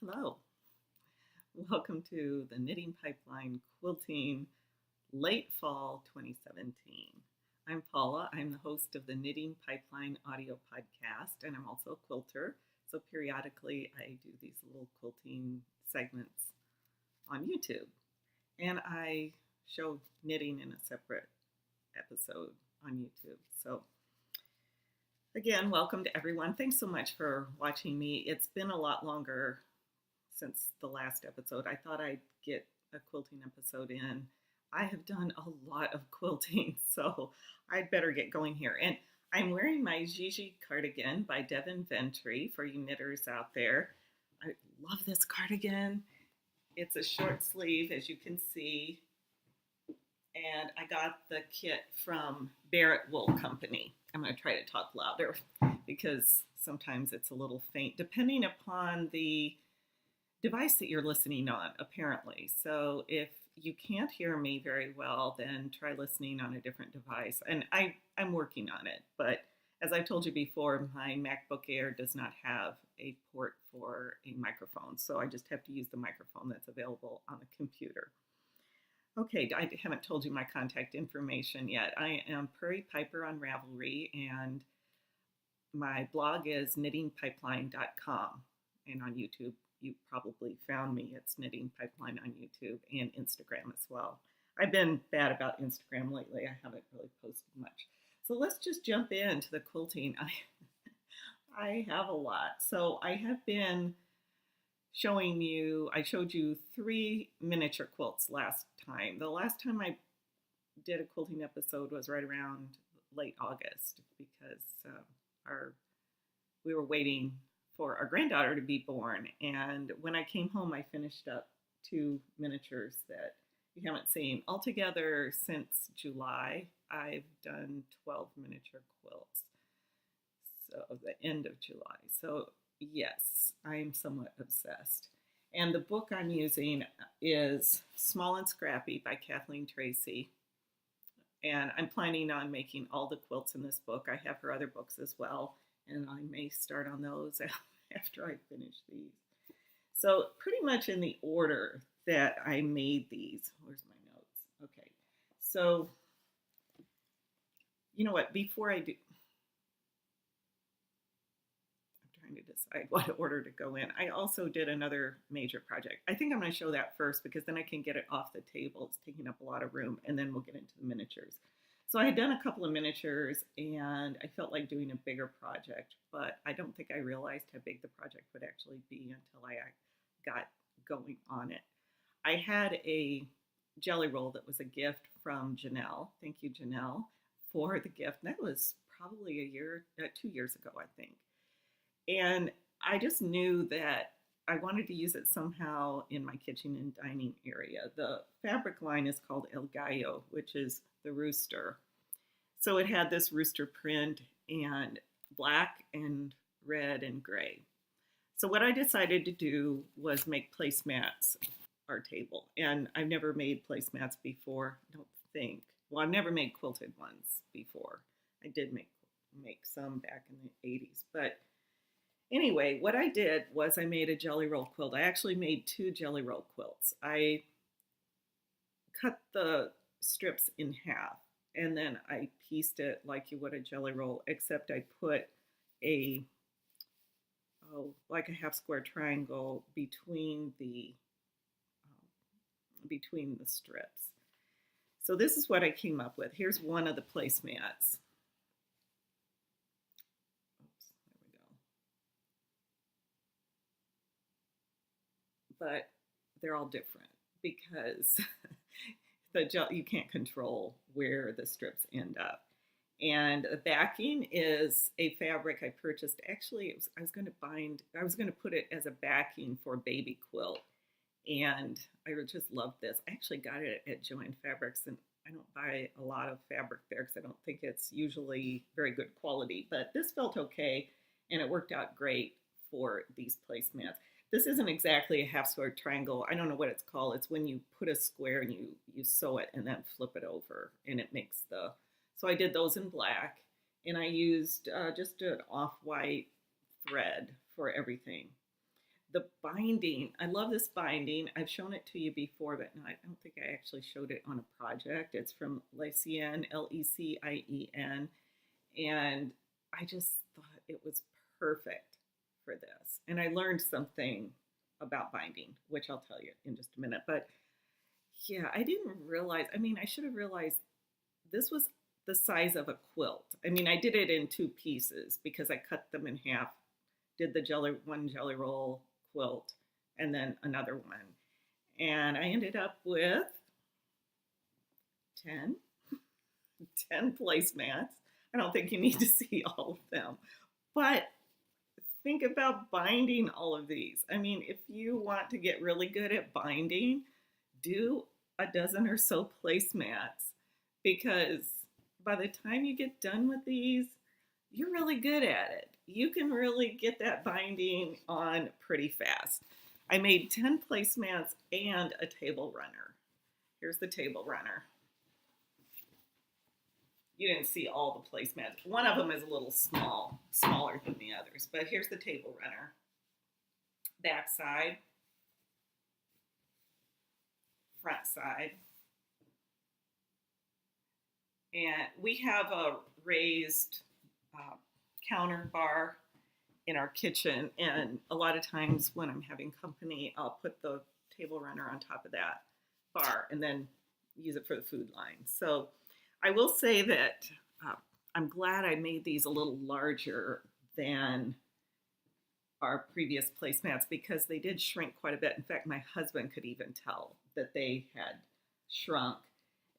Hello, welcome to the Knitting Pipeline Quilting Late Fall 2017. I'm Paula. I'm the host of the Knitting Pipeline audio podcast, and I'm also a quilter. So periodically I do these little quilting segments on YouTube, and I show knitting in a separate episode on YouTube. So again, welcome to everyone. Thanks so much for watching me. It's been a lot longer since the last episode. I thought I'd get a quilting episode in. I have done a lot of quilting, so I'd better get going here. And I'm wearing my Gigi cardigan by Devin Ventry for you knitters out there. I love this cardigan. It's a short sleeve, as you can see, and I got the kit from Barrett Wool Company. I'm going to try to talk louder because sometimes it's a little faint, depending upon the device that you're listening on, apparently. So if you can't hear me very well, then try listening on a different device. And I'm working on it, but as I've told you before, my MacBook Air does not have a port for a microphone, so I just have to use the microphone that's available on the computer. Okay, I haven't told you my contact information yet. I am PrairiePiper on Ravelry, and my blog is knittingpipeline.com, and on YouTube, you probably found me. It's Knitting Pipeline on YouTube and Instagram as well. I've been bad about Instagram lately. I haven't really posted much. So let's just jump into the quilting. I have a lot. So I have been showing you, I showed you 3 miniature quilts last time. The last time I did a quilting episode was right around late August because we were waiting for our granddaughter to be born, and when I came home I finished up 2 miniatures that you haven't seen. Altogether since July I've done 12 miniature quilts, so the end of July. So yes, I'm somewhat obsessed. And the book I'm using is Small and Scrappy by Kathleen Tracy, and I'm planning on making all the quilts in this book. I have her other books as well, and I may start on those after I finish these. So pretty much in the order that I made these. Where's my notes? Okay, so you know what, before I do, I'm trying to decide what order to go in. I also did another major project. I think I'm going to show that first because then I can get it off the table. It's taking up a lot of room, and then we'll get into the miniatures. So I had done a couple of miniatures, and I felt like doing a bigger project, but I don't think I realized how big the project would actually be until I got going on it. I had a jelly roll that was a gift from Janelle. Thank you, Janelle, for the gift. And that was probably 2 years ago, I think. And I just knew that I wanted to use it somehow in my kitchen and dining area. The fabric line is called El Gallo, which is the rooster. So it had this rooster print and black and red and gray. So what I decided to do was make placemats our table. And I've never made placemats before, I don't think. Well, I've never made quilted ones before. I did make some back in the 80s. But anyway, what I did was I made a jelly roll quilt. I actually made 2 jelly roll quilts. I cut the strips in half, and then I pieced it like you would a jelly roll, except I put like a half square triangle between the strips. So this is what I came up with. Here's one of the placemats. Oops, there we go. But they're all different because you can't control where the strips end up. And the backing is a fabric I purchased. Actually, I was going to put it as a backing for baby quilt. And I just love this. I actually got it at Joann Fabrics, and I don't buy a lot of fabric there because I don't think it's usually very good quality. But this felt okay, and it worked out great for these placemats. This isn't exactly a half square triangle. I don't know what it's called. It's when you put a square and you sew it and then flip it over, and it makes the... So I did those in black, and I used just an off-white thread for everything. the binding, I love this binding. I've shown it to you before, but no, I don't think I actually showed it on a project. It's from Lecien, Lecien, and I just thought it was perfect for this. And I learned something about binding, which I'll tell you in just a minute. But yeah, I didn't realize, I mean, I should have realized this was the size of a quilt. I mean, I did it in two pieces because I cut them in half, did the one jelly roll quilt, and then another one. And I ended up with 10, 10 placemats. I don't think you need to see all of them, but think about binding all of these. I mean, if you want to get really good at binding, do a dozen or so placemats, because by the time you get done with these, you're really good at it. You can really get that binding on pretty fast. I made 10 placemats and a table runner. Here's the table runner. You didn't see all the placemats. One of them is a little smaller than the others, but here's the table runner. Back side, front side. And we have a raised counter bar in our kitchen, and a lot of times when I'm having company, I'll put the table runner on top of that bar and then use it for the food line. So I will say that I'm glad I made these a little larger than our previous placemats, because they did shrink quite a bit. In fact, my husband could even tell that they had shrunk.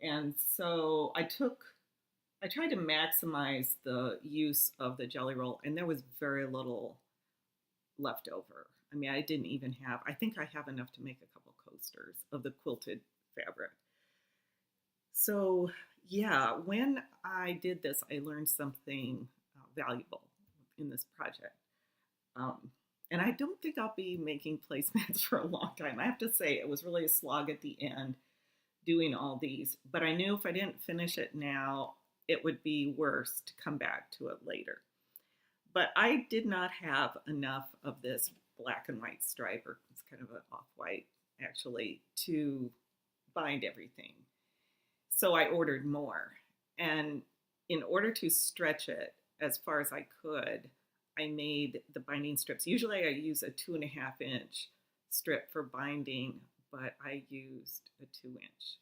And so I tried to maximize the use of the jelly roll, and there was very little left over. I mean, I didn't even have, I think I have enough to make a couple coasters of the quilted fabric. So yeah, when I did this, I learned something valuable in this project. And I don't think I'll be making placemats for a long time. I have to say, it was really a slog at the end doing all these, but I knew if I didn't finish it now, it would be worse to come back to it later. But I did not have enough of this black and white stripe, or it's kind of an off-white actually, to bind everything. So I ordered more. And in order to stretch it as far as I could, I made the binding strips. Usually I use a 2.5-inch strip for binding, but I used a 2-inch.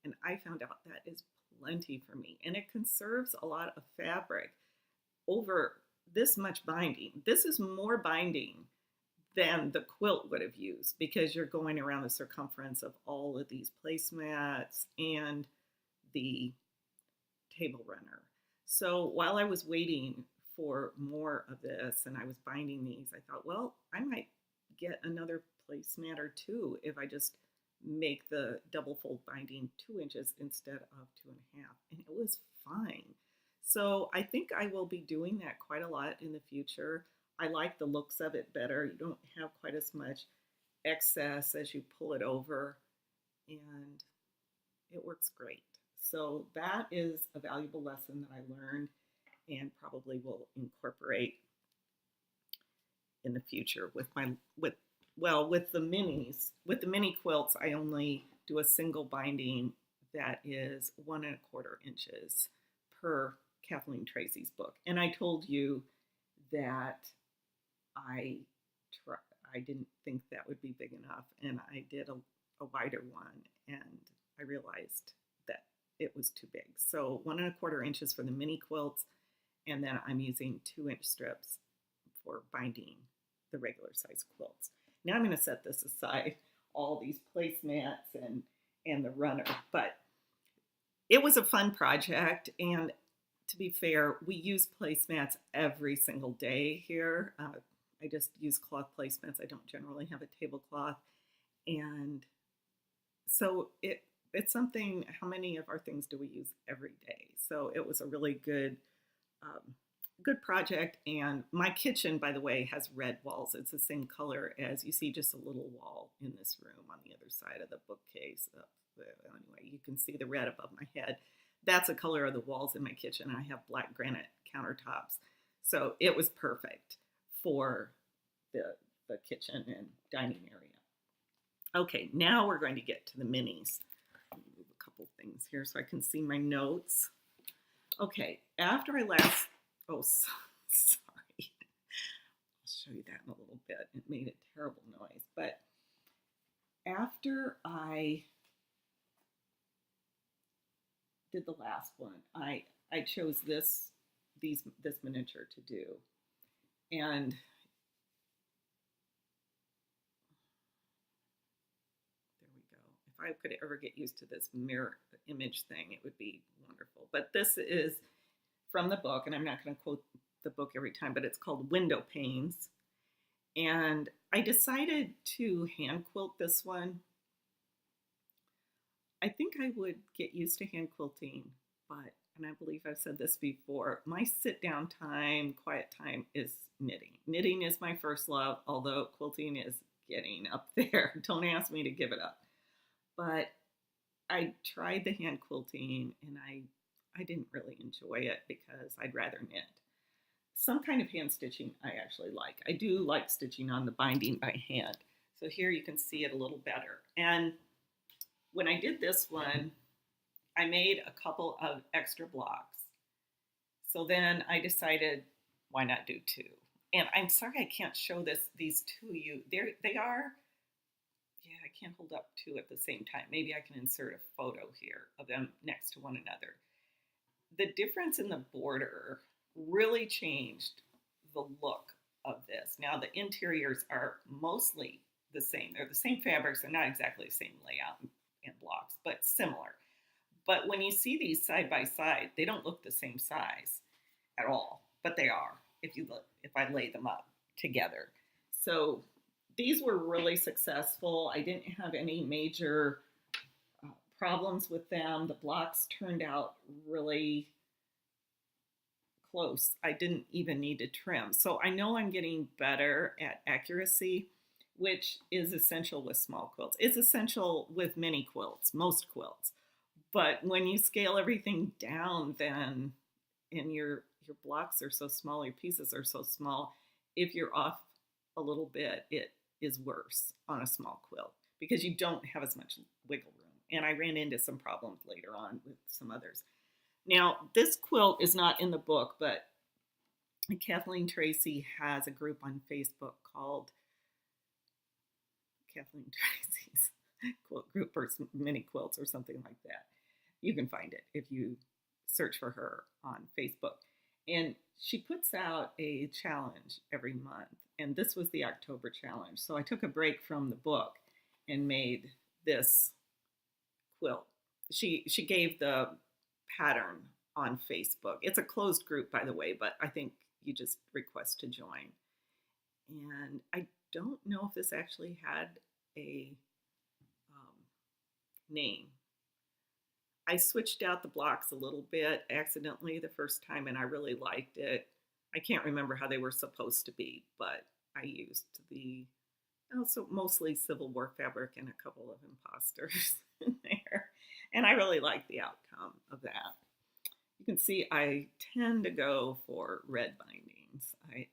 And I found out that is plenty for me. And it conserves a lot of fabric over this much binding. This is more binding than the quilt would have used, because you're going around the circumference of all of these placemats and the table runner. So while I was waiting for more of this and I was binding these, I thought, well, I might get another placemat or two if I just make the double fold binding 2 inches instead of 2.5. And it was fine. So I think I will be doing that quite a lot in the future. I like the looks of it better. You don't have quite as much excess as you pull it over, and it works great. So that is a valuable lesson that I learned and probably will incorporate in the future with the minis. With the mini quilts, I only do a single binding that is 1.25 inches per Kathleen Tracy's book. And I told you that I didn't think that would be big enough, and I did a wider one, and I realized that it was too big. So 1.25 inches for the mini quilts, and then I'm using 2-inch strips for binding the regular size quilts. Now I'm going to set this aside, all these placemats and the runner, but it was a fun project, and to be fair, we use placemats every single day here. I just use cloth placemats. I don't generally have a tablecloth, and so it's something. How many of our things do we use every day? So it was a really good project. And my kitchen, by the way, has red walls. It's the same color as you see, just a little wall in this room on the other side of the bookcase. Anyway, you can see the red above my head. That's the color of the walls in my kitchen. I have black granite countertops. So it was perfect for the kitchen and dining area. Okay, now we're going to get to the minis. Let me move a couple things here so I can see my notes. Okay, after I last, oh, sorry. I'll show you that in a little bit. It made a terrible noise. But after I did the last one, I chose this miniature to do. And if I could ever get used to this mirror image thing, it would be wonderful. But this is from the book, and I'm not going to quote the book every time, but it's called Window Panes. And I decided to hand quilt this one. I think I would get used to hand quilting, but, and I believe I've said this before, my sit down time, quiet time is knitting. Knitting is my first love, although quilting is getting up there. Don't ask me to give it up. But I tried the hand quilting and I didn't really enjoy it because I'd rather knit. Some kind of hand stitching I actually like. I do like stitching on the binding by hand. So here you can see it a little better. And when I did this one, I made a couple of extra blocks. So then I decided, why not do two? And I'm sorry I can't show these to you. They are, yeah, I can't hold up two at the same time. Maybe I can insert a photo here of them next to one another. The difference in the border really changed the look of this. Now the interiors are mostly the same. They're the same fabrics. They're not exactly the same layout and blocks, but similar. But when you see these side by side, they don't look the same size at all, but they are if I lay them up together. So these were really successful. I didn't have any major problems with them. The blocks turned out really close. I didn't even need to trim. So I know I'm getting better at accuracy, which is essential with small quilts. It's essential with many quilts, most quilts. But when you scale everything down then, and your blocks are so small, your pieces are so small, if you're off a little bit, it is worse on a small quilt because you don't have as much wiggle room. And I ran into some problems later on with some others. Now, this quilt is not in the book, but Kathleen Tracy has a group on Facebook called Kathleen Tracy's quilt group or mini quilts or something like that. You can find it if you search for her on Facebook. And she puts out a challenge every month. And this was the October challenge. So I took a break from the book and made this quilt. She gave the pattern on Facebook. It's a closed group, by the way, but I think you just request to join. And I don't know if this actually had a name. I switched out the blocks a little bit accidentally the first time, and I really liked it. I can't remember how they were supposed to be, but I used the also mostly Civil War fabric and a couple of imposters in there. And I really like the outcome of that. You can see I tend to go for red bindings. I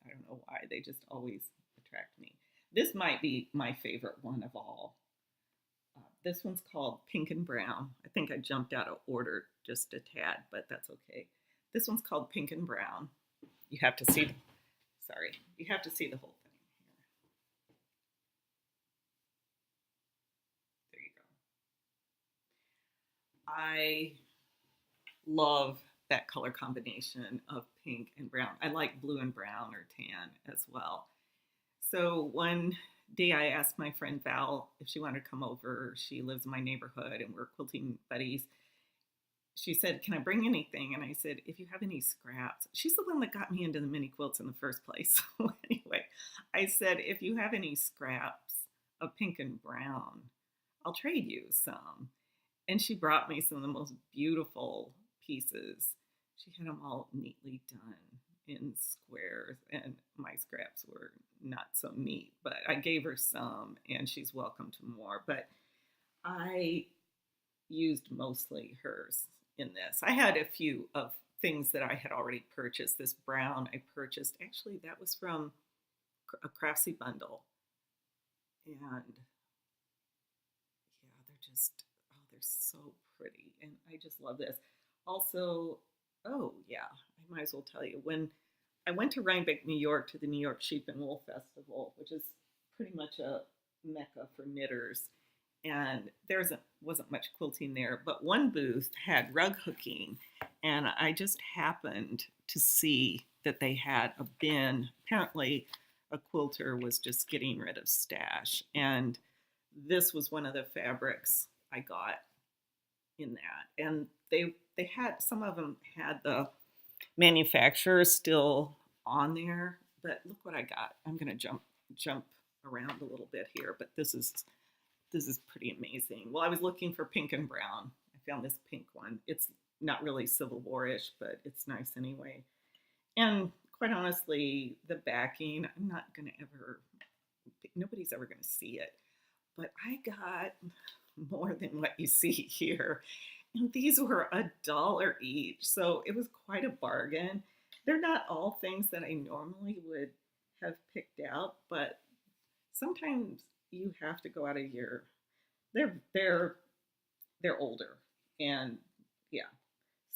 don't know why, they just always attract me. This might be my favorite one of all. This one's called Pink and Brown. I think I jumped out of order just a tad, but that's okay. This one's called Pink and Brown. You have to see, you have to see the whole thing here. There you go. I love that color combination of pink and brown. I like blue and brown or tan as well. So one day I asked my friend Val if she wanted to come over. She lives in my neighborhood and we're quilting buddies. She said, can I bring anything? And I said, if you have any scraps. She's the one that got me into the mini quilts in the first place. So anyway, I said, if you have any scraps of pink and brown, I'll trade you some. And she brought me some of the most beautiful pieces. She had them all neatly done in squares, and my scraps were not so neat, but I gave her some and she's welcome to more. But I used mostly hers in this. I had a few of things that I had already purchased. This brown I purchased, actually that was from a Craftsy bundle. And yeah, they're so pretty. And I just love this. Also, oh yeah, I might as well tell you, when I went to Rhinebeck, New York to the New York Sheep and Wool Festival, which is pretty much a mecca for knitters, and wasn't much quilting there, but one booth had rug hooking, and I just happened to see that they had a bin. Apparently, a quilter was just getting rid of stash, and this was one of the fabrics I got in that. And they had, some of them had the manufacturer still on there, but look what I got. I'm gonna jump around a little bit here, but this is pretty amazing. Well, I was looking for pink and brown. I found this pink one. It's not really Civil War-ish, but it's nice anyway. And quite honestly, the backing, I'm not gonna ever, nobody's ever gonna see it, but I got more than what you see here. And these were $1 each, so it was quite a bargain. They're not all things that I normally would have picked out, but sometimes you have to go out of your, they're older, and yeah,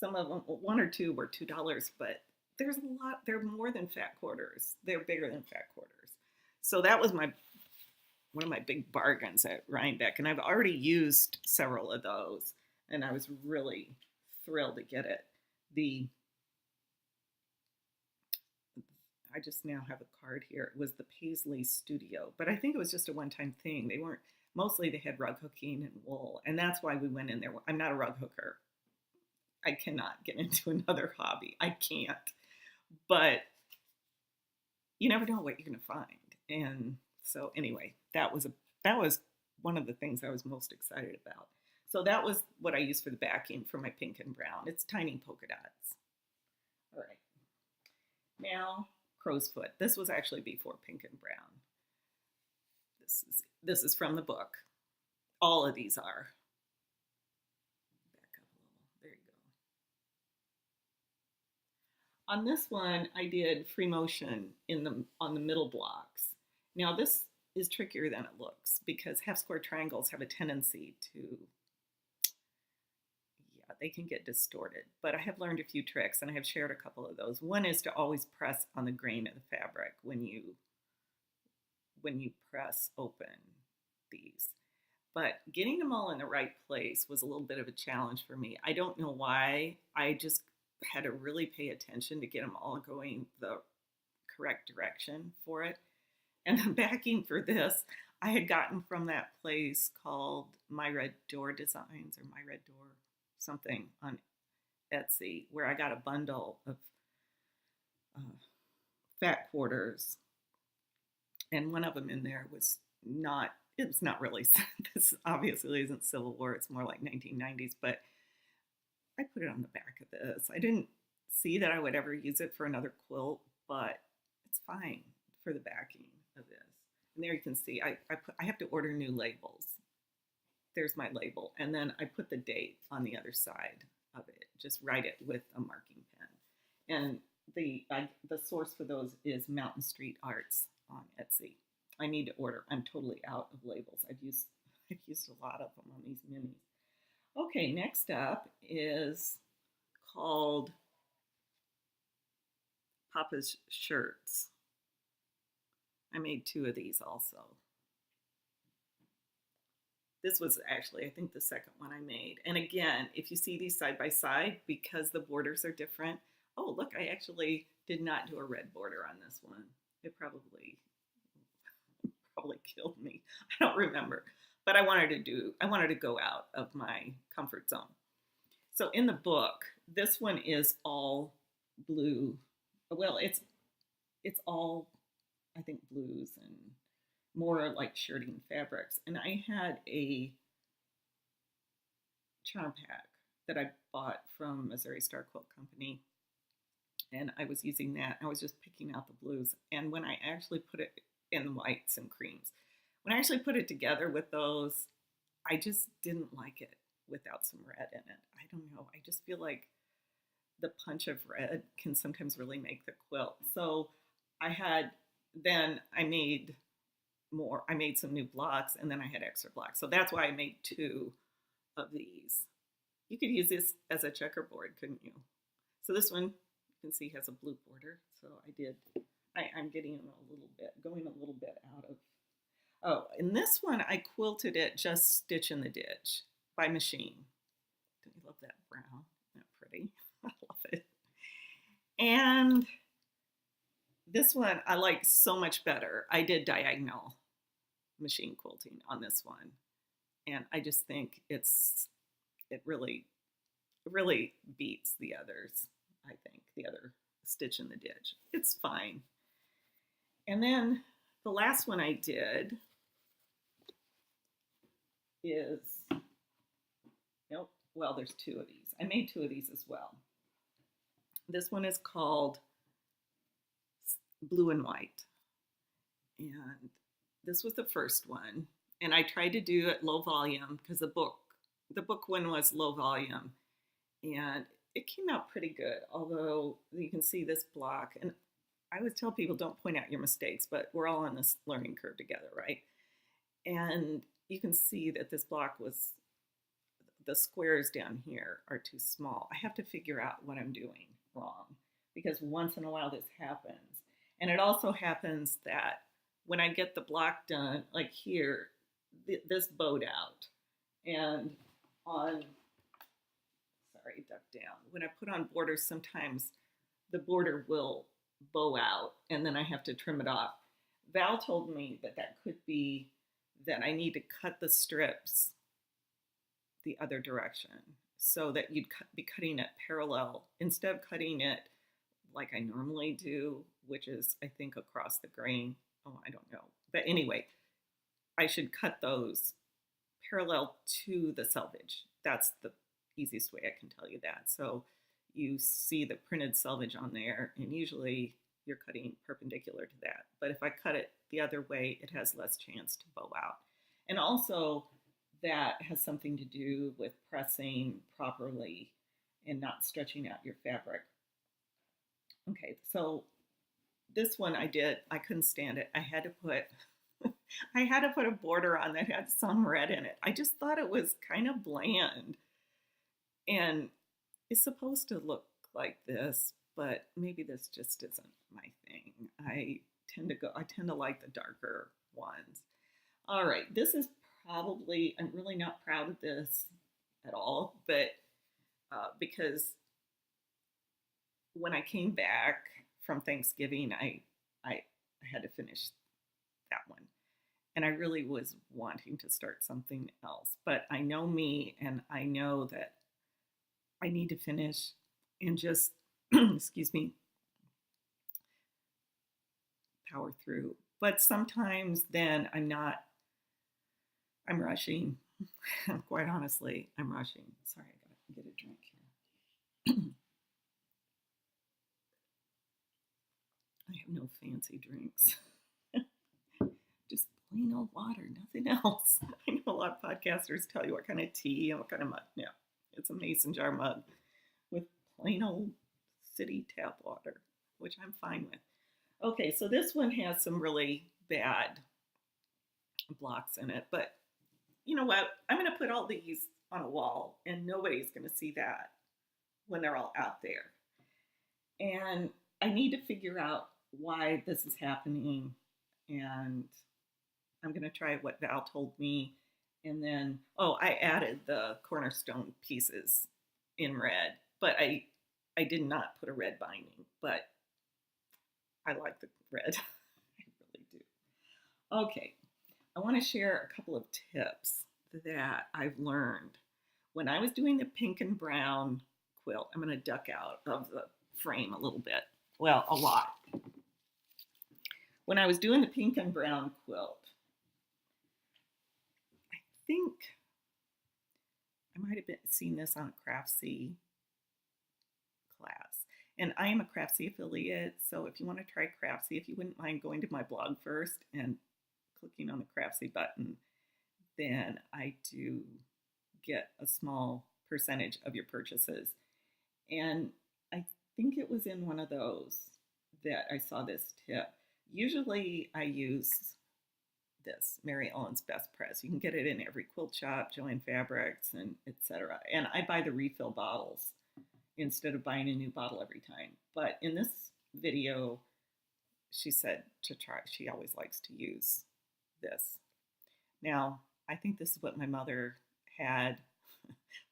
some of them, one or two were $2, but there's a lot, they're more than fat quarters. They're bigger than fat quarters. So that was one of my big bargains at Rhinebeck, and I've already used several of those, and I was really thrilled to get it. I just now have a card here. It was the Paisley Studio, but I think it was just a one-time thing. They weren't, mostly they had rug hooking and wool, and that's why we went in there. I'm not a rug hooker. I cannot get into another hobby. I can't. But you never know what you're going to find. And so anyway, that was one of the things I was most excited about. So that was what I used for the backing for my pink and brown. It's tiny polka dots. All right. Now, crow's foot. This was actually before pink and brown. This is from the book. All of these are. Back up a little. There you go. On this one, I did free motion on the middle blocks. Now this is trickier than it looks because half square triangles have a tendency to, yeah, they can get distorted. But I have learned a few tricks, and I have shared a couple of those. One is to always press on the grain of the fabric when you press open these. But getting them all in the right place was a little bit of a challenge for me. I don't know why. I just had to really pay attention to get them all going the correct direction for it. And the backing for this, I had gotten from that place called My Red Door Designs, or My Red Door something on Etsy, where I got a bundle of fat quarters. And one of them in there was not, it's not really, this obviously isn't Civil War, it's more like 1990s, but I put it on the back of this. I didn't see that I would ever use it for another quilt, but it's fine for the backing of this. And there you can see, I have to order new labels. There's my label. And then I put the date on the other side of it. Just write it with a marking pen. And the source for those is Mountain Street Arts on Etsy. I need to order. I'm totally out of labels. I've used a lot of them on these minis. Okay, next up is called Papa's Shirts. I made 2 of these also. This was actually, I think, the second one I made. And again, if you see these side by side, because the borders are different. Oh, look, I actually did not do a red border on this one. It probably killed me. I don't remember. But I wanted to go out of my comfort zone. So in the book, this one is all blue. Well, it's all, I think, blues and more like shirting fabrics. And I had a charm pack that I bought from Missouri Star Quilt Company. And I was using that. I was just picking out the blues. And when I actually put it in whites and creams, when I actually put it together with those, I just didn't like it without some red in it. I don't know. I just feel like the punch of red can sometimes really make the quilt. So I had then I made some new blocks, and then I had extra blocks. So that's why I made 2 of these. You could use this as a checkerboard, couldn't you? So this one, you can see, has a blue border. So I'm getting going a little bit out of, oh, in this one, I quilted it just stitch in the ditch by machine. Don't you love that brown? Isn't that pretty? I love it. And this one I like so much better. I did diagonal machine quilting on this one. And I just think it really beats the others, I think, the other stitch in the ditch. It's fine. And then the last one I did is, nope, well, there's 2 of these. I made 2 of these as well. This one is called Blue and White. And this was the first one. And I tried to do it low volume because the book one was low volume. And it came out pretty good, although you can see this block. And I always tell people, don't point out your mistakes, but we're all on this learning curve together, right? And you can see that this block the squares down here are too small. I have to figure out what I'm doing wrong, because once in a while this happens. And it also happens that when I get the block done, like here, this bowed out. And duck down. When I put on borders, sometimes the border will bow out and then I have to trim it off. Val told me that could be that I need to cut the strips the other direction so that you'd be cutting it parallel instead of cutting it like I normally do, which is, I think, across the grain. Oh, I don't know. But anyway, I should cut those parallel to the selvage. That's the easiest way I can tell you that. So you see the printed selvage on there, and usually you're cutting perpendicular to that. But if I cut it the other way, it has less chance to bow out. And also that has something to do with pressing properly and not stretching out your fabric. Okay, so this one I couldn't stand it. I had to put a border on that had some red in it. I just thought it was kind of bland. And it's supposed to look like this, but maybe this just isn't my thing. I tend to like the darker ones. All right, this is probably, I'm really not proud of this at all, but because when I came back from Thanksgiving, I had to finish that one. And I really was wanting to start something else. But I know me, and I know that I need to finish and just, excuse me, power through. But sometimes then I'm rushing. Quite honestly, I'm rushing. Sorry, I gotta get a drink here. I have no fancy drinks. Just plain old water, nothing else. I know a lot of podcasters tell you what kind of tea and what kind of mug. No, it's a mason jar mug with plain old city tap water, which I'm fine with. Okay, so this one has some really bad blocks in it, but you know what? I'm going to put all these on a wall, and nobody's going to see that when they're all out there. And I need to figure out why this is happening, and I'm going to try what Val told me. And then, I added the cornerstone pieces in red, but I did not put a red binding, but I like the red. I really do. Okay, I want to share a couple of tips that I've learned when I was doing the pink and brown quilt. I'm going to duck out of the frame a little bit. Well, a lot. When I was doing the pink and brown quilt, I think I might have seen this on a Craftsy class. And I am a Craftsy affiliate, so if you want to try Craftsy, if you wouldn't mind going to my blog first and clicking on the Craftsy button, then I do get a small percentage of your purchases. And I think it was in one of those that I saw this tip Usually I use this Mary Ellen's Best Press. You can get it in every quilt shop, Joann Fabrics, and etc. And I buy the refill bottles instead of buying a new bottle every time. But in this video, she said to try, she always likes to use this. Now, I think this is what my mother had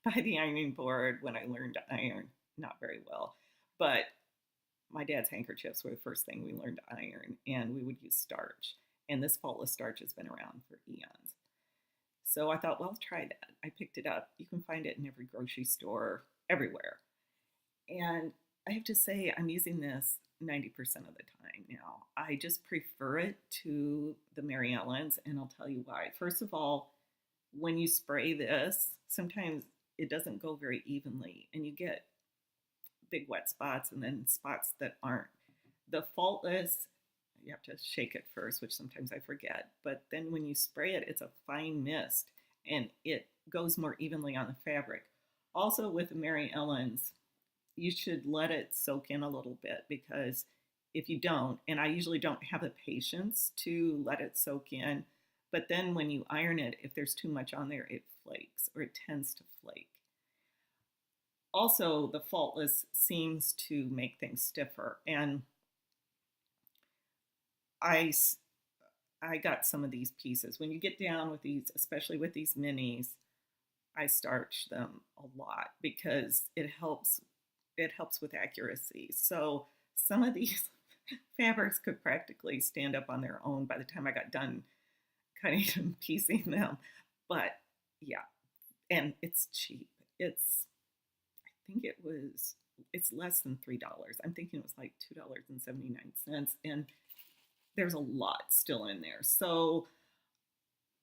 by the ironing board when I learned to iron. Not very well, but my dad's handkerchiefs were the first thing we learned to iron, and we would use starch. And this faultless starch has been around for eons. So I thought, well, try that. I picked it up. You can find it in every grocery store, everywhere. And I have to say, I'm using this 90% of the time now. I just prefer it to the Mary Ellen's, and I'll tell you why. First of all, when you spray this, sometimes it doesn't go very evenly, and you get big wet spots and then spots that aren't. The faultless, you have to shake it first, which sometimes I forget, but then when you spray it, it's a fine mist and it goes more evenly on the fabric. Also with the Mary Ellen's, you should let it soak in a little bit, because if you don't, and I usually don't have the patience to let it soak in, but then when you iron it, if there's too much on there, it flakes, or it tends to flake. Also, the faultless seems to make things stiffer, and I got some of these pieces. When you get down with these, especially with these minis, I starch them a lot because it helps with accuracy. So some of these fabrics could practically stand up on their own by the time I got done cutting and piecing them. But yeah, and it's cheap. It's less than $3. I'm thinking it was like $2.79, and there's a lot still in there. So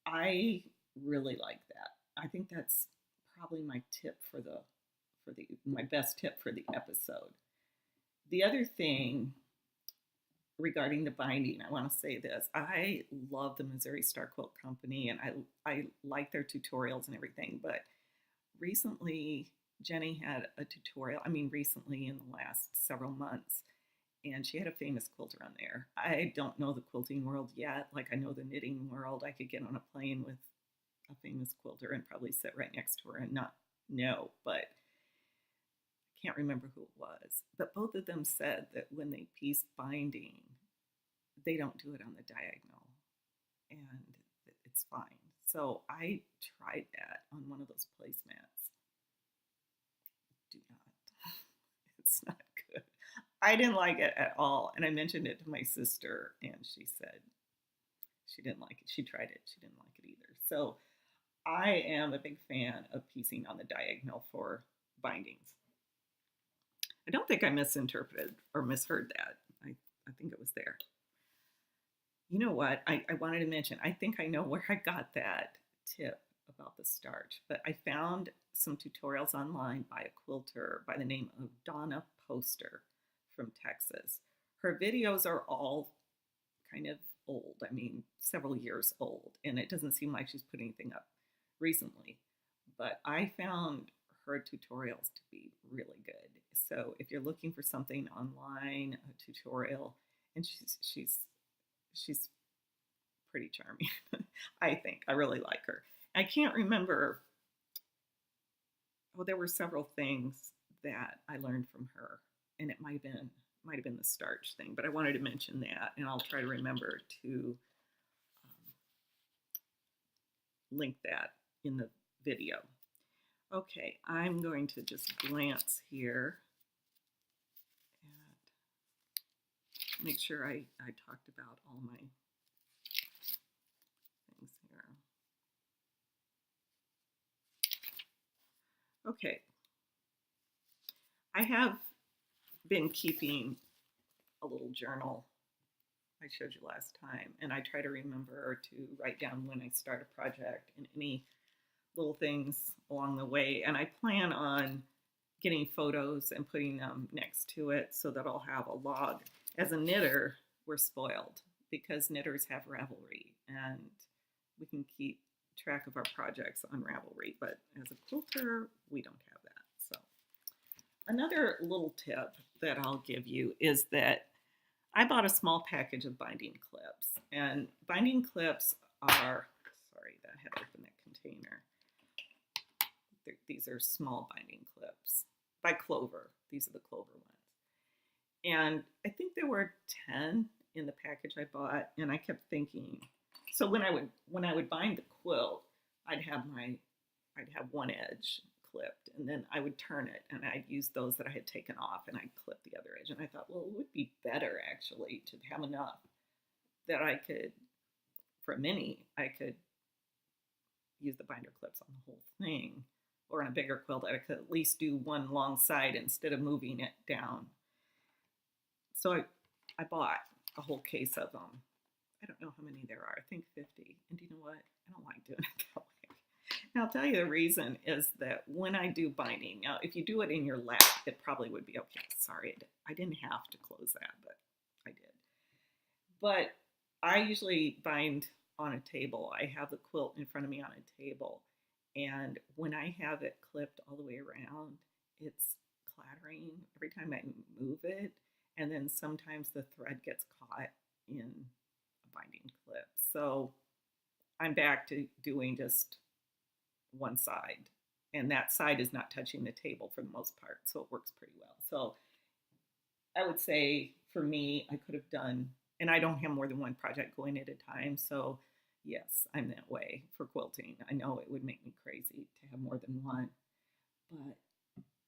I really like that. I think that's probably my tip my best tip for the episode. The other thing regarding the binding, I want to say this. I love the Missouri Star Quilt Company, and I like their tutorials and everything, but recently Jenny had a tutorial, recently in the last several months, and she had a famous quilter on there. I don't know the quilting world yet, like I know the knitting world. I could get on a plane with a famous quilter and probably sit right next to her and not know, but I can't remember who it was. But both of them said that when they piece binding, they don't do it on the diagonal, and it's fine. So I tried that on one of those placemats. Do not. It's not good. I didn't like it at all, and I mentioned it to my sister, and she said she didn't like it. She tried it. She didn't like it either. So I am a big fan of piecing on the diagonal for bindings. I don't think I misinterpreted or misheard that. I think it was there. You know what? I wanted to mention, I think I know where I got that tip about the starch, but I found some tutorials online by a quilter by the name of Donna Poster from Texas. Her videos are all kind of old, several years old, and it doesn't seem like she's put anything up recently, but I found her tutorials to be really good. So if you're looking for something online, a tutorial, and she's pretty charming. I think I really like her. I can't remember. Oh, there were several things that I learned from her, and it might have been the starch thing, but I wanted to mention that, and I'll try to remember to link that in the video. Okay, I'm going to just glance here and make sure I talked about all my things here. Okay, I have been keeping a little journal I showed you last time, and I try to remember to write down when I start a project and any little things along the way, and I plan on getting photos and putting them next to it so that I'll have a log. As a knitter, we're spoiled because knitters have Ravelry, and we can keep track of our projects on Ravelry, but as a quilter, we don't have that. So another little tip that I'll give you is that I bought a small package of binding clips, and binding clips are, sorry, that had opened that container. These are small binding clips by Clover. These are the Clover ones. And I think there were 10 in the package I bought, and I kept thinking, so when I would bind the quilt, I'd have one edge clipped, and then I would turn it, and I'd use those that I had taken off, and I'd clip the other edge. And I thought, well, it would be better actually to have enough that I could, for a mini, I could use the binder clips on the whole thing, or on a bigger quilt, I could at least do one long side instead of moving it down. So I bought a whole case of them. I don't know how many there are. I think 50. And do you know what? I don't like doing it that way. Now, I'll tell you the reason is that when I do binding, now if you do it in your lap, it probably would be okay. Sorry, I didn't have to close that, but I did. But I usually bind on a table. I have the quilt in front of me on a table. And when I have it clipped all the way around, it's clattering every time I move it. And then sometimes the thread gets caught in a binding clip. So I'm back to doing just one side. And that side is not touching the table for the most part. So it works pretty well. So I would say for me, I could have done, and I don't have more than one project going at a time. So yes, I'm that way for quilting. I know it would make me crazy to have more than one. But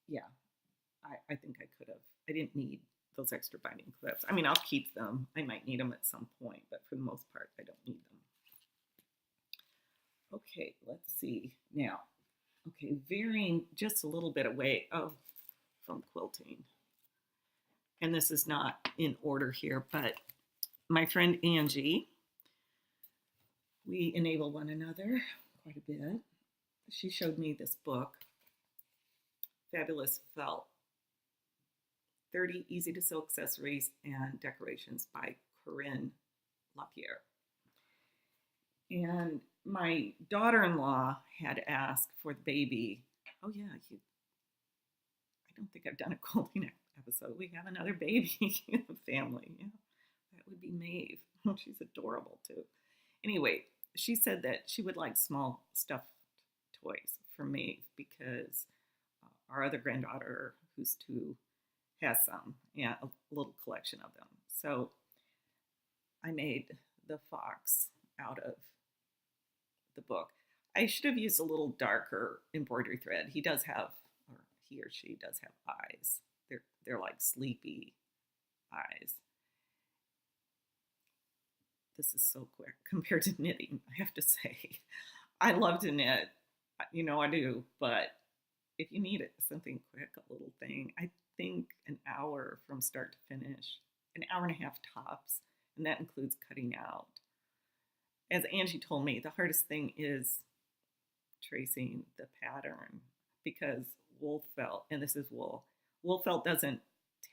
yeah, I think I could have. I didn't need those extra binding clips. I mean, I'll keep them. I might need them at some point, but for the most part, I don't need them. Okay, let's see. Now, okay, veering just a little bit away from quilting. And this is not in order here, but my friend Angie, we enable one another quite a bit. She showed me this book, Fabulous Felt, 30 Easy to Sew Accessories and Decorations by Corinne Lapierre. And my daughter-in-law had asked for the baby. Oh yeah, I don't think I've done a quilting episode. We have another baby in the family. Yeah, that would be Maeve. She's adorable too. Anyway, she said that she would like small stuffed toys for Maeve because our other granddaughter, who's 2, has some, yeah, a little collection of them. So I made the fox out of the book. I should have used a little darker embroidery thread. He does have, or he or she does have eyes. They're like sleepy eyes. This is so quick compared to knitting, I have to say. I love to knit, you know I do, but if you need something quick, a little thing, I think an hour from start to finish, an hour and a half tops, and that includes cutting out. As Angie told me, the hardest thing is tracing the pattern because wool felt, and this is wool felt doesn't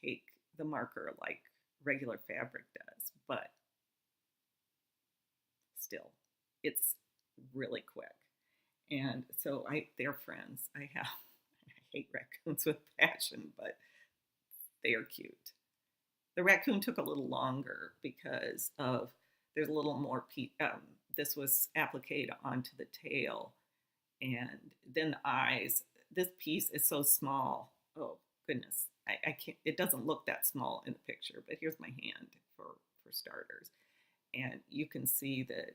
take the marker like regular fabric does, but still, it's really quick. And so they're friends. I hate raccoons with passion, but they are cute. The raccoon took a little longer because there's a little more, this was appliqued onto the tail, and then the eyes. This piece is so small. Oh goodness, I can't. It doesn't look that small in the picture, but here's my hand for starters, and you can see that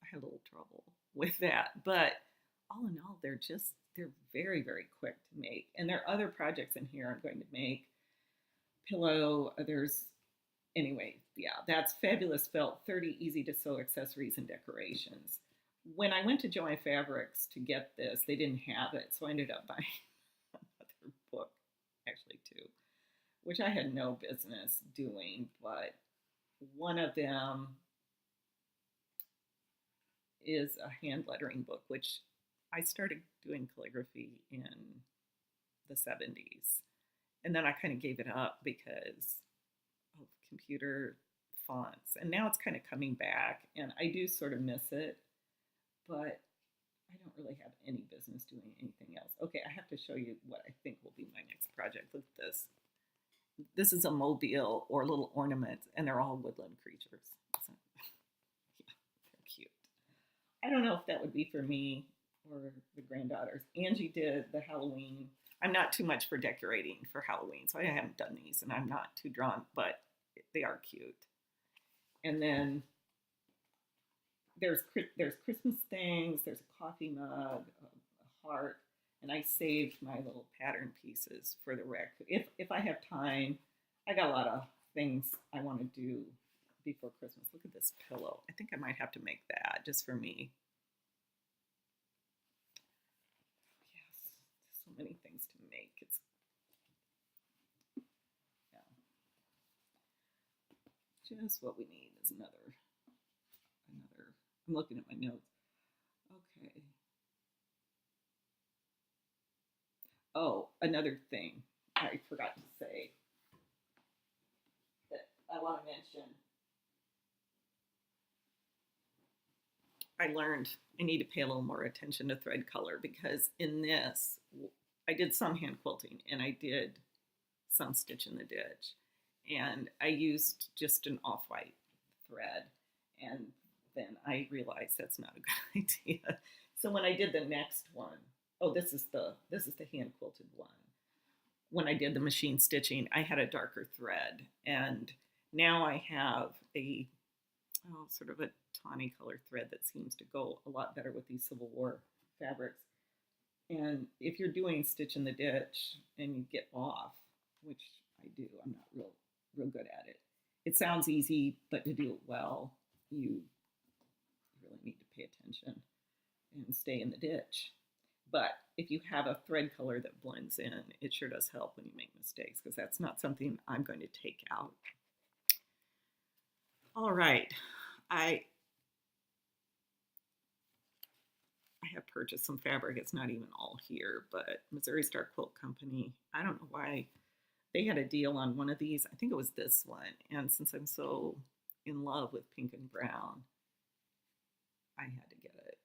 I had a little trouble with that. But all in all, they're very, very quick to make. And there are other projects in here I'm going to make. Pillow, anyway, yeah, that's Fabulous Felt, 30 Easy to Sew Accessories and Decorations. When I went to Joann Fabrics to get this, they didn't have it, so I ended up buying another book, actually 2, which I had no business doing, but one of them is a hand lettering book, which I started doing calligraphy in the 70s. And then I kind of gave it up because of computer fonts. And now it's kind of coming back, and I do sort of miss it, but I don't really have any business doing anything else. Okay, I have to show you what I think will be my next project. Look at this. this is a mobile or little ornaments, and they're all woodland creatures. So, yeah, they're cute. I don't know if that would be for me or the granddaughters. Angie did the Halloween. I'm not too much for decorating for Halloween, so I haven't done these, and I'm not too drawn, but they are cute. And then there's Christmas things. There's a coffee mug, a heart, and I saved my little pattern pieces for the rec. If I have time, I got a lot of things I want to do before Christmas. Look at this pillow. I think I might have to make that just for me. Yes, so many things to make. It's yeah, just what we need is another. I'm looking at my notes. Okay. Oh, another thing I forgot to say that I want to mention. I learned I need to pay a little more attention to thread color because in this, I did some hand quilting and I did some stitch in the ditch. And I used just an off-white thread. And then I realized that's not a good idea. So when I did the next one, oh, this is the hand quilted one. When I did the machine stitching, I had a darker thread, and now I have a sort of a tawny color thread that seems to go a lot better with these Civil War fabrics. And if you're doing stitch in the ditch and you get off, which I do, I'm not real good at it. It sounds easy, but to do it well, you really need to pay attention and stay in the ditch. But if you have a thread color that blends in, it sure does help when you make mistakes, because that's not something I'm going to take out. All right, I have purchased some fabric. It's not even all here, but Missouri Star Quilt Company, I don't know why, they had a deal on one of these. I think it was this one. And since I'm so in love with pink and brown, I had to get it.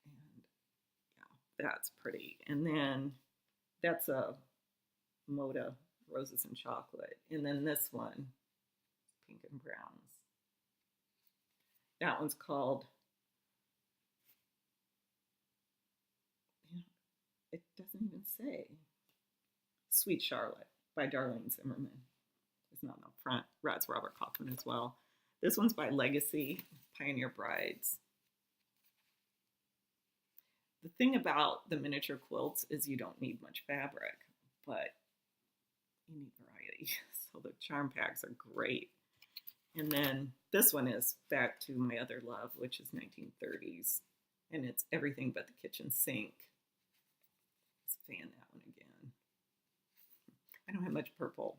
And yeah, that's pretty. And then that's a Moda Roses and Chocolate. And then this one, pink and browns. That one's called, it doesn't even say, Sweet Charlotte by Darlene Zimmerman. It's not on the front. That's Robert Kaufman as well. This one's by Legacy, Pioneer Brides. The thing about the miniature quilts is you don't need much fabric, but you need variety. So the charm packs are great. And then this one is back to my other love, which is 1930s. And it's everything but the kitchen sink. Let's fan that one again. I don't have much purple.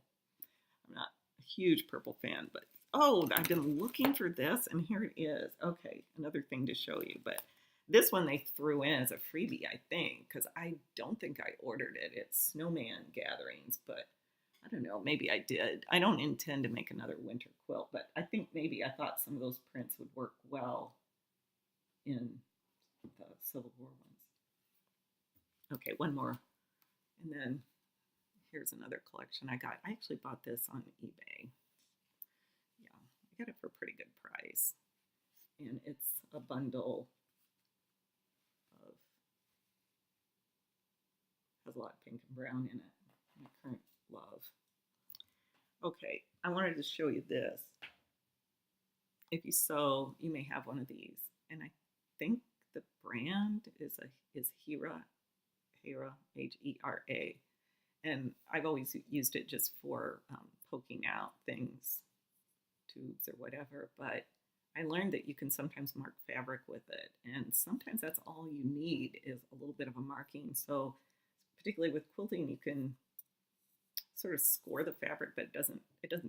I'm not a huge purple fan, but oh, I've been looking for this, and here it is. Okay, another thing to show you, but this one they threw in as a freebie, I think, because I don't think I ordered it. It's Snowman Gatherings, but I don't know, maybe I did. I don't intend to make another winter quilt, but I think maybe I thought some of those prints would work well in the Civil War ones. Okay, one more, and then here's another collection I got. I actually bought this on eBay. Yeah, I got it for a pretty good price. And it's a bundle of, has a lot of pink and brown in it. My current love. Okay, I wanted to show you this. If you sew, you may have one of these. And I think the brand is Hera, Hera. And I've always used it just for poking out things, tubes or whatever, but I learned that you can sometimes mark fabric with it, and sometimes that's all you need is a little bit of a marking. So particularly with quilting, you can sort of score the fabric, but it doesn't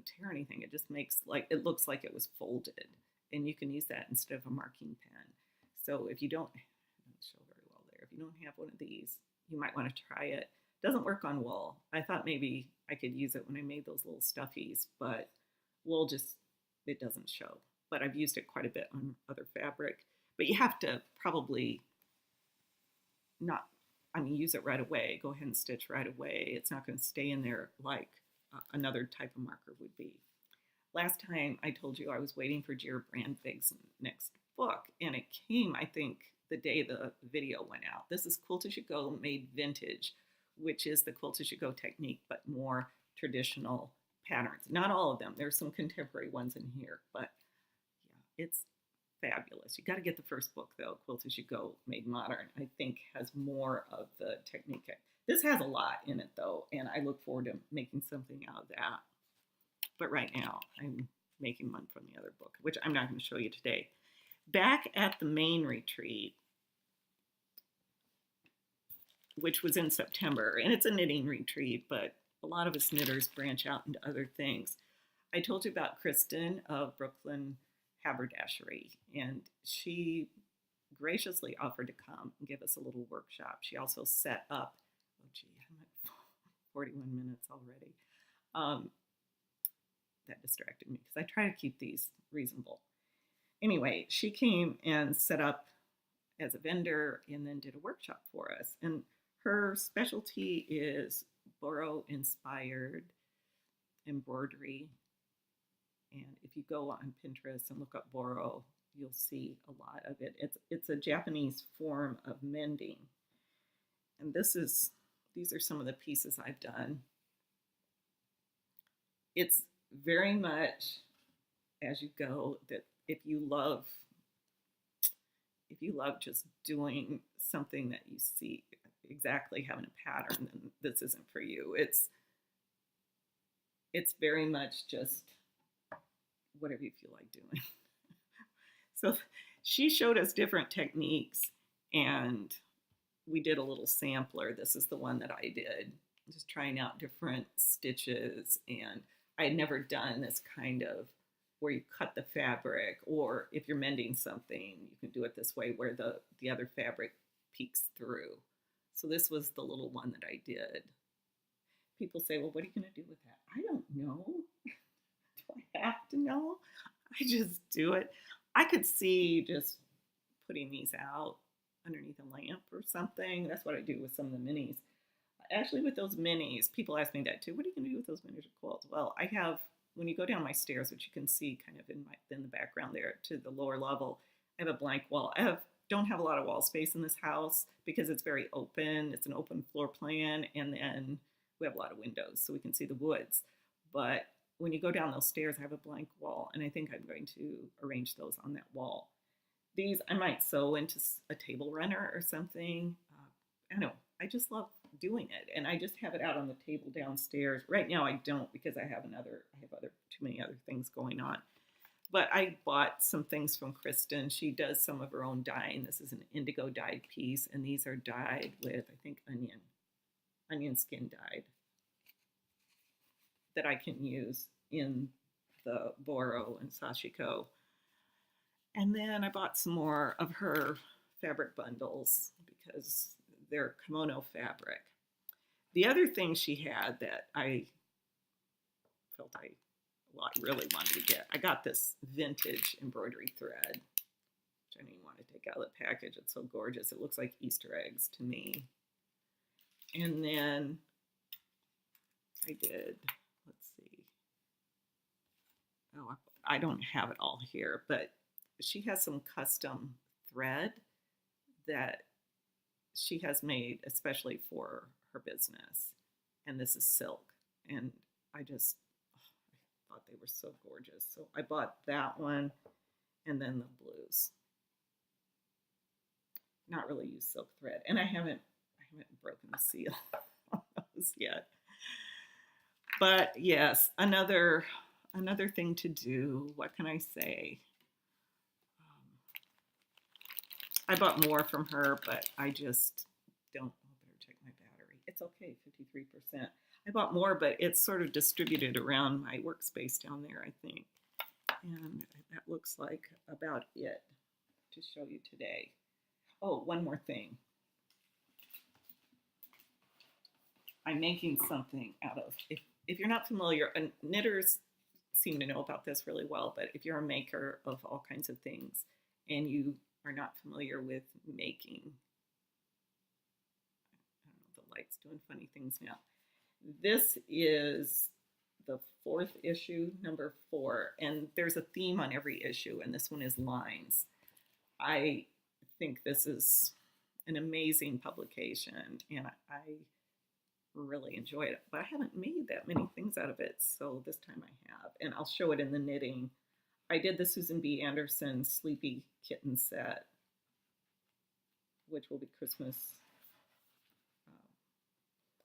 tear anything. It just makes it looks like it was folded, and you can use that instead of a marking pen. So if you don't show very well there, if you don't have one of these, you might want to try it. Doesn't work on wool. I thought maybe I could use it when I made those little stuffies, but wool just, it doesn't show. But I've used it quite a bit on other fabric. But you have to probably not, I mean, use it right away. Go ahead and stitch right away. It's not going to stay in there like another type of marker would be. Last time I told you I was waiting for Jer Brandvig's next book, and it came, I think, the day the video went out. This is Quilt As You Go made vintage, which is the Quilt As You Go technique, but more traditional patterns. Not all of them. There's some contemporary ones in here, but yeah, it's fabulous. You got to get the first book, though. Quilt As You Go Made Modern, I think, has more of the technique. This has a lot in it, though, and I look forward to making something out of that. But right now, I'm making one from the other book, which I'm not going to show you today. Back at the main retreat, which was in September, and it's a knitting retreat, but a lot of us knitters branch out into other things. I told you about Kristen of Brooklyn Haberdashery, and she graciously offered to come and give us a little workshop. She also set up, oh gee, I'm at 41 minutes already. That distracted me because I try to keep these reasonable. Anyway, she came and set up as a vendor and then did a workshop for us. And her specialty is Boro-inspired embroidery. And if you go on Pinterest and look up Boro, you'll see a lot of it. It's a Japanese form of mending. And these are some of the pieces I've done. It's very much as you go that if you love just doing something that you see exactly having a pattern, then this isn't for you. It's very much just whatever you feel like doing. So she showed us different techniques, and we did a little sampler. This is the one that I did, just trying out different stitches, and I had never done this kind of where you cut the fabric, or if you're mending something, you can do it this way where the other fabric peeks through. So this was the little one that I did. People say, well, what are you going to do with that? I don't know. Do I have to know? I just do it. I could see just putting these out underneath a lamp or something. That's what I do with some of the minis. Actually, with those minis, people ask me that too. What are you going to do with those miniature quilts? Well, I have, when you go down my stairs, which you can see kind of in the background there to the lower level, I have a blank wall. Don't have a lot of wall space in this house because it's very open. It's an open floor plan, and then we have a lot of windows so we can see the woods. But when you go down those stairs, I have a blank wall, and I think I'm going to arrange those on that wall. These I might sew into a table runner or something. I don't know. I just love doing it, and I just have it out on the table downstairs. Right now I don't because I have too many other things going on. But I bought some things from Kristen. She does some of her own dyeing. This is an indigo dyed piece, and these are dyed with, I think, onion skin dyed that I can use in the Boro and Sashiko. And then I bought some more of her fabric bundles because they're kimono fabric. The other thing she had that I felt I really wanted to get, I got this vintage embroidery thread, which I didn't even want to take out of the package. It's so gorgeous. It looks like Easter eggs to me. And then I did, let's see. Oh, I don't have it all here, but she has some custom thread that she has made especially for her business. And this is silk. And I thought they were so gorgeous. So I bought that one and then the blues. Not really used silk thread. And I haven't broken the seal on those yet. But yes, another thing to do. What can I say? I bought more from her, but I just don't. I better check my battery. It's okay, 53%. I bought more, but it's sort of distributed around my workspace down there, I think. And that looks like about it to show you today. Oh, one more thing. I'm making something out of, if you're not familiar, and knitters seem to know about this really well, but if you're a maker of all kinds of things and you are not familiar with making light's doing funny things now. This is the 4th issue, number 4, and there's a theme on every issue, and this one is lines. I think this is an amazing publication, and I really enjoy it, but I haven't made that many things out of it, so this time I have, and I'll show it in the knitting. I did the Susan B. Anderson Sleepy Kitten set, which will be Christmas.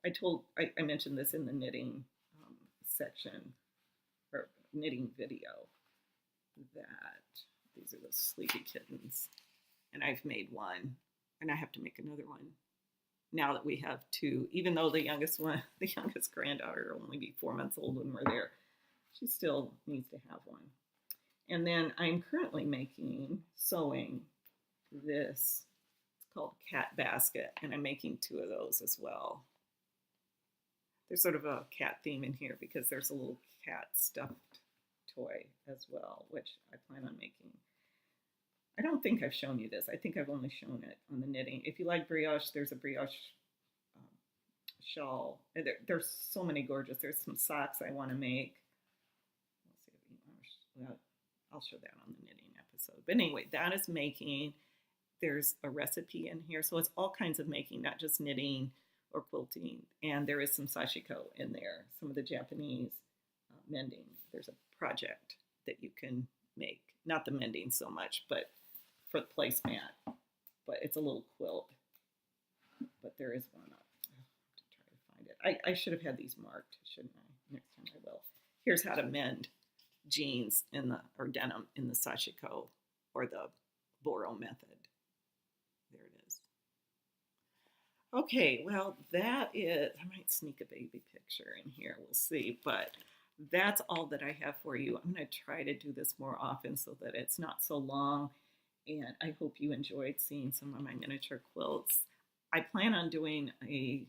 I mentioned this in the knitting section, or knitting video, that these are the Sleepy Kittens, and I've made one, and I have to make another one now that we have 2, even though the youngest granddaughter will only be 4 months old when we're there. She still needs to have one. And then I'm currently sewing this. It's called Cat Basket, and I'm making 2 of those as well. There's sort of a cat theme in here because there's a little cat stuffed toy as well, which I plan on making. I don't think I've shown you this. I think I've only shown it on the knitting. If you like brioche, there's a brioche shawl. There's so many gorgeous. There's some socks I want to make. I'll show that on the knitting episode. But anyway, that is making. There's a recipe in here. So it's all kinds of making, not just knitting or quilting. And there is some sashiko in there, some of the Japanese mending. There's a project that you can make. Not the mending so much, but for the placemat. But it's a little quilt. But there is one up. I have to try to find it. I should have had these marked, shouldn't I? Next time I will. Here's how to mend jeans or denim in the sashiko or the Boro method. There it is. Okay, well, that is, I might sneak a baby picture in here, we'll see, but that's all that I have for you. I'm going to try to do this more often so that it's not so long, and I hope you enjoyed seeing some of my miniature quilts. I plan on doing a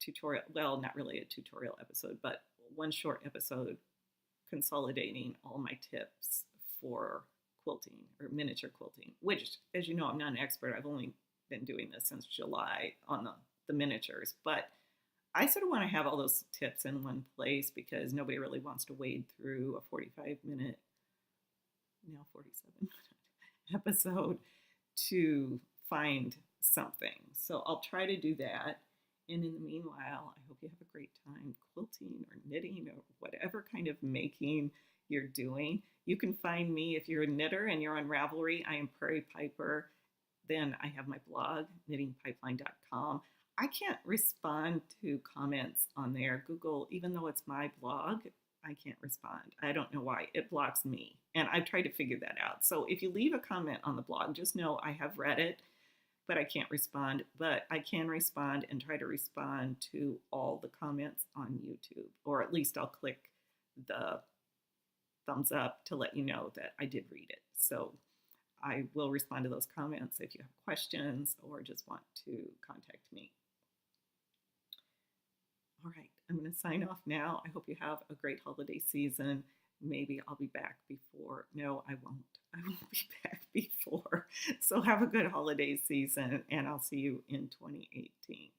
tutorial, well, not really a tutorial episode, but one short episode consolidating all my tips for quilting or miniature quilting, which, as you know, I'm not an expert. I've only been doing this since July on the miniatures, but I sort of want to have all those tips in one place because nobody really wants to wade through a 45-minute, now 47-minute episode to find something. So I'll try to do that. And in the meanwhile, I hope you have a great time quilting or knitting or whatever kind of making you're doing. You can find me if you're a knitter and you're on Ravelry. I am PrairiePiper. Then I have my blog, knittingpipeline.com. I can't respond to comments on there. Google, even though it's my blog, I can't respond. I don't know why. It blocks me. And I've tried to figure that out. So if you leave a comment on the blog, just know I have read it, but I can't respond. But I can respond and try to respond to all the comments on YouTube. Or at least I'll click the thumbs up to let you know that I did read it. So I will respond to those comments if you have questions or just want to contact me. All right, I'm going to sign off now. I hope you have a great holiday season. Maybe I'll be back before. No, I won't. I won't be back before. So have a good holiday season, and I'll see you in 2018.